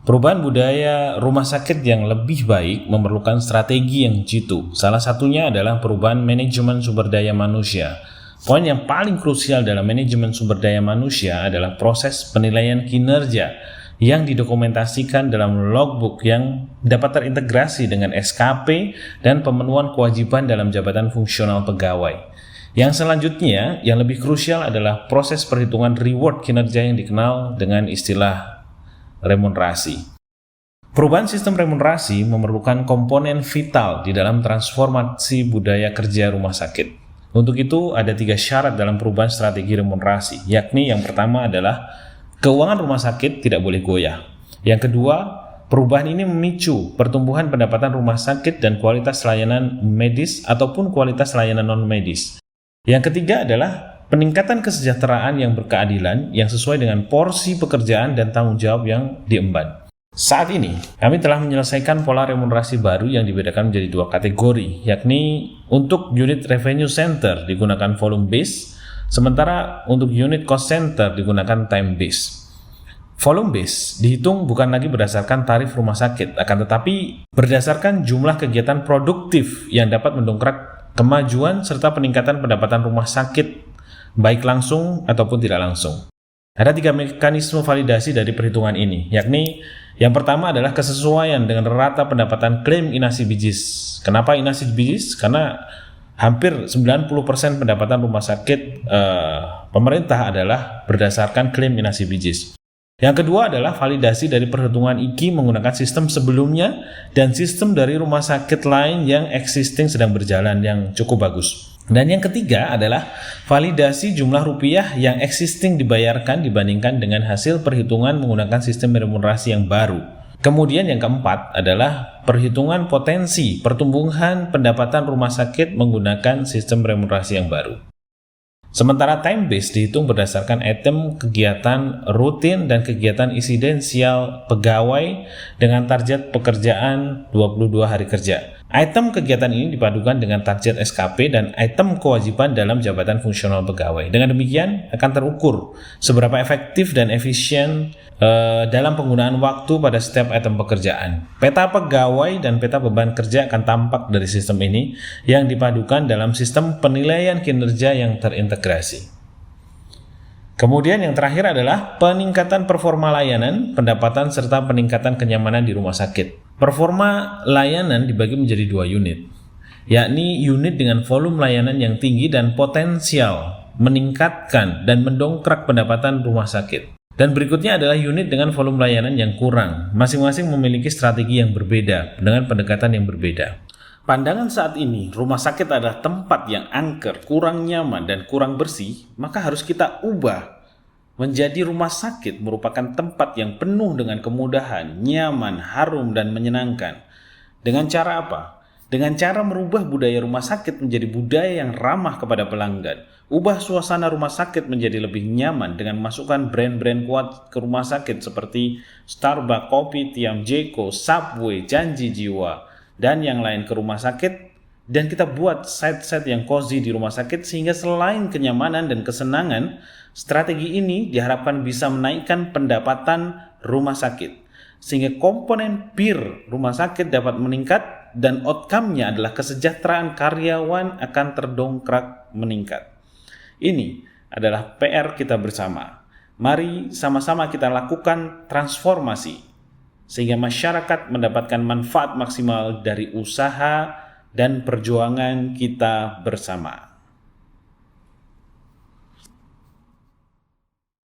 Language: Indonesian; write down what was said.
Perubahan budaya rumah sakit yang lebih baik memerlukan strategi yang jitu. Salah satunya adalah perubahan manajemen sumber daya manusia. Poin yang paling krusial dalam manajemen sumber daya manusia adalah proses penilaian kinerja yang didokumentasikan dalam logbook yang dapat terintegrasi dengan SKP dan pemenuhan kewajiban dalam jabatan fungsional pegawai. Yang selanjutnya, yang lebih krusial adalah proses perhitungan reward kinerja yang dikenal dengan istilah remunerasi. Perubahan sistem remunerasi memerlukan komponen vital di dalam transformasi budaya kerja rumah sakit. Untuk itu, ada 3 syarat dalam perubahan strategi remunerasi, yakni yang pertama adalah keuangan rumah sakit tidak boleh goyah. Yang kedua, perubahan ini memicu pertumbuhan pendapatan rumah sakit dan kualitas layanan medis ataupun kualitas layanan non-medis. Yang ketiga adalah peningkatan kesejahteraan yang berkeadilan yang sesuai dengan porsi pekerjaan dan tanggung jawab yang diemban. Saat ini, kami telah menyelesaikan pola remunerasi baru yang dibedakan menjadi 2 kategori, yakni untuk unit revenue center digunakan volume base, sementara untuk unit cost center digunakan time base. Volume base dihitung bukan lagi berdasarkan tarif rumah sakit, akan tetapi berdasarkan jumlah kegiatan produktif yang dapat mendongkrak kemajuan serta peningkatan pendapatan rumah sakit baik langsung ataupun tidak langsung. Ada 3 mekanisme validasi dari perhitungan ini, yakni yang pertama adalah kesesuaian dengan rata pendapatan klaim inasi bijis. Kenapa inasi bijis? Karena hampir 90% pendapatan rumah sakit pemerintah adalah berdasarkan klaim inasi bijis. Yang kedua adalah validasi dari perhitungan IKI menggunakan sistem sebelumnya dan sistem dari rumah sakit lain yang existing sedang berjalan yang cukup bagus. Dan yang ketiga adalah validasi jumlah rupiah yang existing dibayarkan dibandingkan dengan hasil perhitungan menggunakan sistem remunerasi yang baru. Kemudian yang keempat adalah perhitungan potensi pertumbuhan pendapatan rumah sakit menggunakan sistem remunerasi yang baru. Sementara time base dihitung berdasarkan item kegiatan rutin dan kegiatan insidensial pegawai dengan target pekerjaan 22 hari kerja. Item kegiatan ini dipadukan dengan target SKP dan item kewajiban dalam jabatan fungsional pegawai. Dengan demikian akan terukur seberapa efektif dan efisien dalam penggunaan waktu pada setiap item pekerjaan. Peta pegawai dan peta beban kerja akan tampak dari sistem ini yang dipadukan dalam sistem penilaian kinerja yang terintegrasi. Kemudian yang terakhir adalah peningkatan performa layanan, pendapatan, serta peningkatan kenyamanan di rumah sakit. Performa layanan dibagi menjadi 2 unit, yakni unit dengan volume layanan yang tinggi dan potensial meningkatkan dan mendongkrak pendapatan rumah sakit. Dan berikutnya adalah unit dengan volume layanan yang kurang. Masing-masing memiliki strategi yang berbeda dengan pendekatan yang berbeda. Pandangan saat ini, rumah sakit adalah tempat yang angker, kurang nyaman, dan kurang bersih, maka harus kita ubah menjadi rumah sakit merupakan tempat yang penuh dengan kemudahan, nyaman, harum, dan menyenangkan. Dengan cara apa? Dengan cara merubah budaya rumah sakit menjadi budaya yang ramah kepada pelanggan. Ubah suasana rumah sakit menjadi lebih nyaman dengan masukkan brand-brand kuat ke rumah sakit seperti Starbucks, Kopitiam, Jeko, Subway, Janji Jiwa, dan yang lain ke rumah sakit. Dan kita buat site-site yang cozy di rumah sakit sehingga selain kenyamanan dan kesenangan, strategi ini diharapkan bisa menaikkan pendapatan rumah sakit. Sehingga komponen PIR rumah sakit dapat meningkat dan outcome-nya adalah kesejahteraan karyawan akan terdongkrak meningkat. Ini adalah PR kita bersama. Mari sama-sama kita lakukan transformasi sehingga masyarakat mendapatkan manfaat maksimal dari usaha dan perjuangan kita bersama.